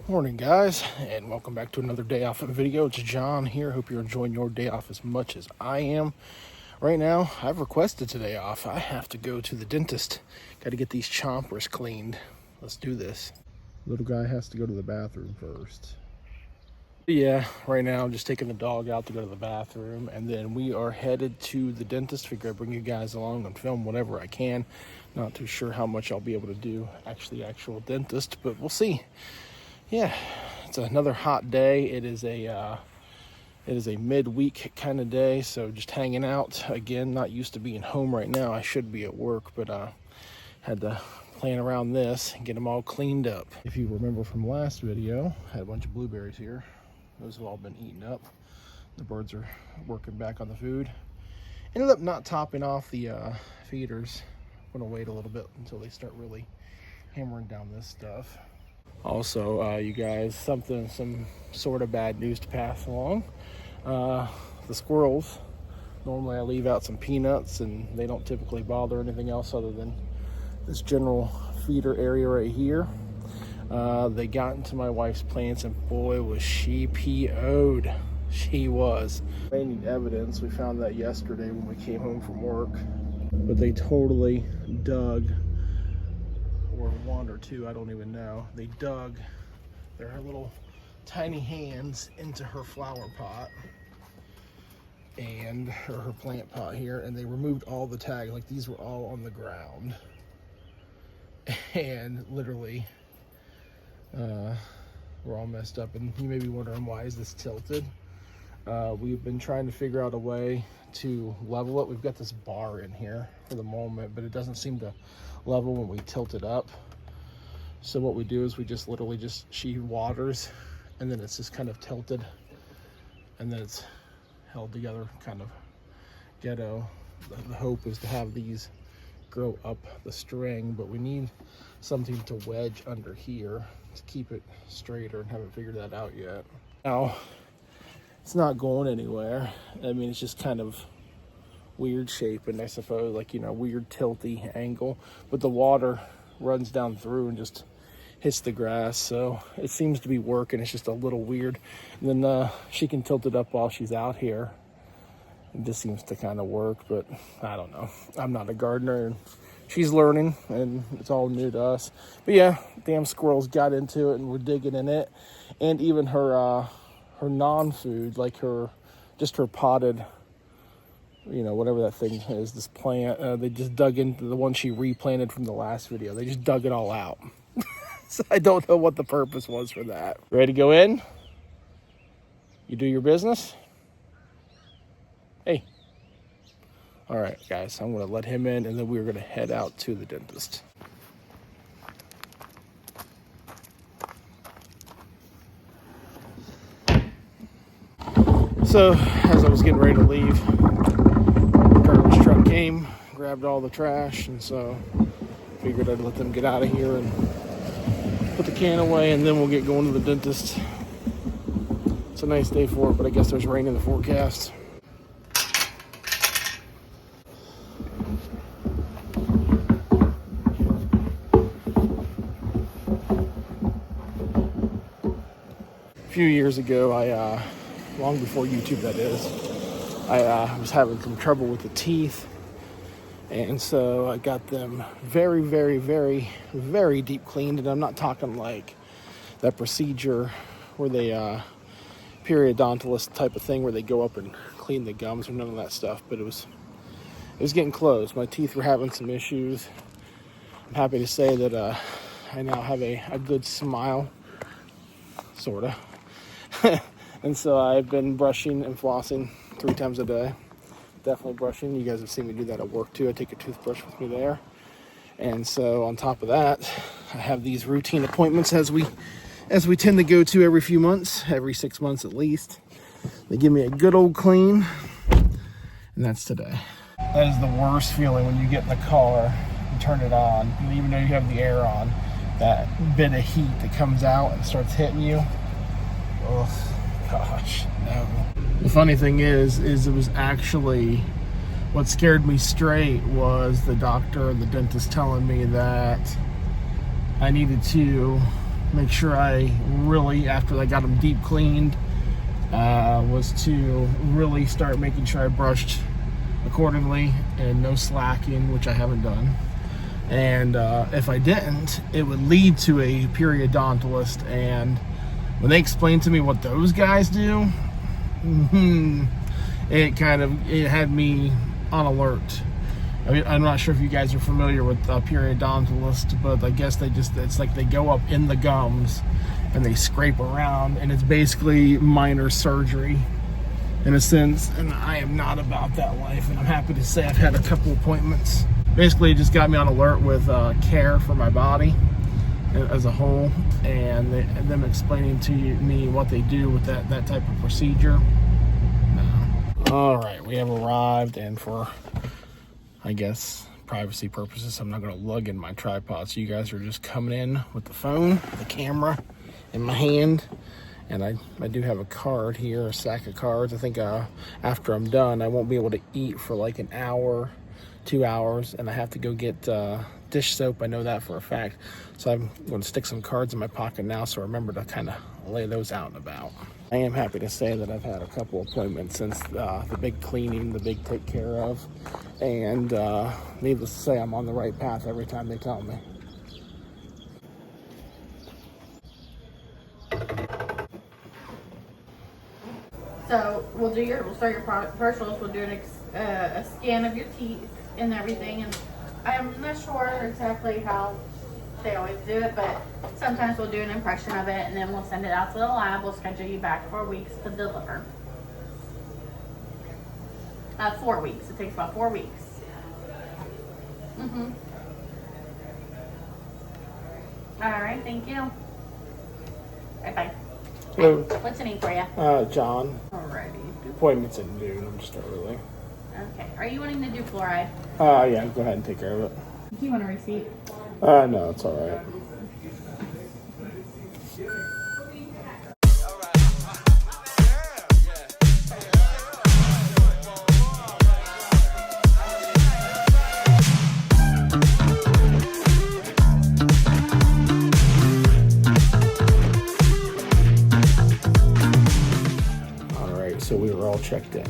Morning guys, and welcome back to another day off video. It's John here. Hope you're enjoying your day off as much as I am. Right now, I've requested today off. I have to go to the dentist. Got to get these chompers cleaned. Let's do this. Little guy has to go to the bathroom first. Yeah, right now I'm just taking the dog out to go to the bathroom, and then we are headed to the dentist. Figure I'd bring you guys along and film whatever I can. Not too sure how much I'll be able to do, actual dentist, but we'll see. Yeah, it's another hot day. It is a midweek kind of day, so just hanging out. Again, not used to being home right now. I should be at work, but had to plan around this and get them all cleaned up. If you remember from last video, I had a bunch of blueberries here. Those have all been eaten up. The birds are working back on the food. Ended up not topping off the feeders. I'm gonna wait a little bit until they start really hammering down this stuff. Also, you guys, some sort of bad news to pass along. The squirrels, normally I leave out some peanuts and they don't typically bother anything else other than this general feeder area right here. They got into my wife's plants and boy was she PO'd. She was. They need evidence. We found that yesterday when we came home from work. But they totally dug, or one or two, I don't even know. They dug their little tiny hands into her flower pot and her plant pot here, and they removed all the tags. Like, these were all on the ground, and literally we're all messed up. And you may be wondering, why is this tilted? We've been trying to figure out a way to level it. We've got this bar in here for the moment, but it doesn't seem to level when we tilt it up. So what we do is we just literally she waters, and then it's just kind of tilted, and then it's held together, kind of ghetto. The hope is to have these grow up the string, but we need something to wedge under here to keep it straighter, and haven't figured that out yet. Now, it's not going anywhere. I mean, it's just kind of weird shape, and I suppose, like, you know, weird tilty angle, but the water runs down through and just hits the grass, so it seems to be working. It's just a little weird. And then she can tilt it up while she's out here. It just seems to kind of work, but I don't know. I'm not a gardener, and she's learning, and it's all new to us. But yeah, damn squirrels got into it and were digging in it, and even her non-food, like her potted, you know, whatever that thing is, this plant, they just dug into the one she replanted from the last video. They just dug it all out. So I don't know what the purpose was for that. Ready to go in? You do your business? Hey. All right, guys, I'm gonna let him in, and then we're gonna head out to the dentist. So, as I was getting ready to leave, the garbage truck came, grabbed all the trash, and so figured I'd let them get out of here and put the can away, and then we'll get going to the dentist. It's a nice day for it, but I guess there's rain in the forecast. A few years ago, long before YouTube that is, I was having some trouble with the teeth, and so I got them very, very, very, very deep cleaned. And I'm not talking like that procedure where they periodontist type of thing where they go up and clean the gums, or none of that stuff, but it was getting close. My teeth were having some issues. I'm happy to say that I now have a good smile, sort of. And so I've been brushing and flossing 3 times a day. Definitely brushing. You guys have seen me do that at work too. I take a toothbrush with me there. And so on top of that, I have these routine appointments as we tend to go to every few months, every 6 months at least. They give me a good old clean, and that's today. That is the worst feeling when you get in the car and turn it on, and even though you have the air on, that bit of heat that comes out and starts hitting you. Ugh. Gosh, no. The funny thing is it was actually, what scared me straight was the doctor or the dentist telling me that I needed to make sure I really, after I got them deep cleaned, was to really start making sure I brushed accordingly and no slacking, which I haven't done. And if I didn't, it would lead to a periodontist. And when they explained to me what those guys do, it had me on alert. I mean, I'm not sure if you guys are familiar with periodontist, but I guess it's like they go up in the gums and they scrape around, and it's basically minor surgery in a sense. And I am not about that life, and I'm happy to say I've had a couple appointments. Basically, it just got me on alert with care for my body as a whole, and them explaining to me what they do with that type of procedure. All right, we have arrived, and for, I guess, privacy purposes, I'm not going to lug in my tripod, so you guys are just coming in with the phone, the camera in my hand. And I do have a card here, a stack of cards. I think after I'm done, I won't be able to eat for like an hour, 2 hours, and I have to go get dish soap. I know that for a fact. So I'm going to stick some cards in my pocket now, so remember to kind of lay those out and about. I am happy to say that I've had a couple appointments since the big cleaning, the big take care of, and needless to say, I'm on the right path every time they tell me. So we'll start your product partials. We'll do a scan of your teeth and everything. And I'm not sure exactly how they always do it, but sometimes we'll do an impression of it, and then we'll send it out to the lab. We'll schedule you back for weeks to deliver. 4 weeks. It takes about 4 weeks. All right. Thank you. Bye. Hello. What's the name for you? John. Alrighty. Appointment's at noon. I'm just early. Okay. Are you wanting to do fluoride? Yeah, go ahead and take care of it. Do you want a receipt? No, it's all right. So we were all checked in.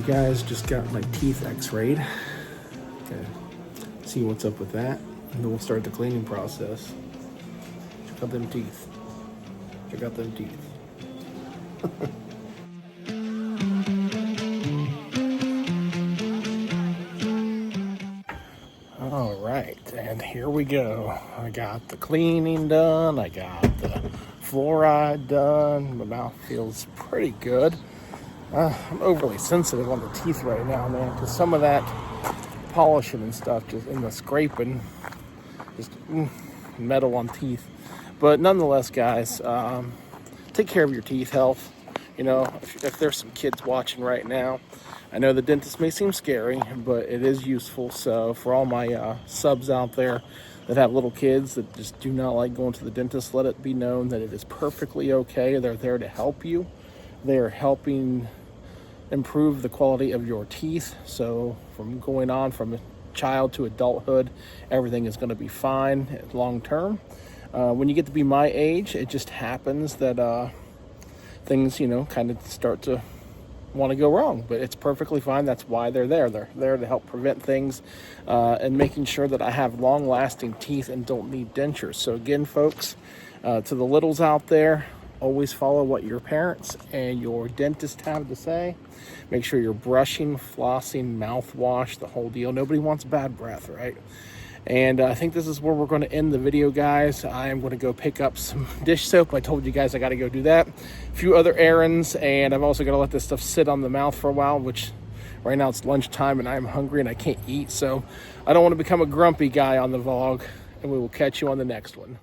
Guys, just got my teeth x-rayed. Okay, see what's up with that, and then we'll start the cleaning process. Check out them teeth. Check out them teeth. All right, and here we go. I got the cleaning done. I got the fluoride done. My mouth feels pretty good. I'm overly sensitive on the teeth right now, man, because some of that polishing and stuff, just in the scraping, just metal on teeth. But nonetheless, guys, take care of your teeth health. You know, if there's some kids watching right now, I know the dentist may seem scary, but it is useful. So for all my subs out there that have little kids that just do not like going to the dentist, let it be known that it is perfectly okay. They're there to help you. They're helping improve the quality of your teeth. So from going on from a child to adulthood, everything is going to be fine long term. When you get to be my age, it just happens that things, you know, kind of start to want to go wrong, but it's perfectly fine. That's why they're there. They're there to help prevent things and making sure that I have long lasting teeth and don't need dentures. So again, folks, to the littles out there, always follow what your parents and your dentist have to say. Make sure you're brushing, flossing, mouthwash, the whole deal. Nobody wants bad breath, right? And I think this is where we're going to end the video, guys. I am going to go pick up some dish soap. I told you guys I got to go do that. A few other errands, and I've also got to let this stuff sit on the mouth for a while, which right now it's lunchtime and I'm hungry and I can't eat. So I don't want to become a grumpy guy on the vlog, and we will catch you on the next one.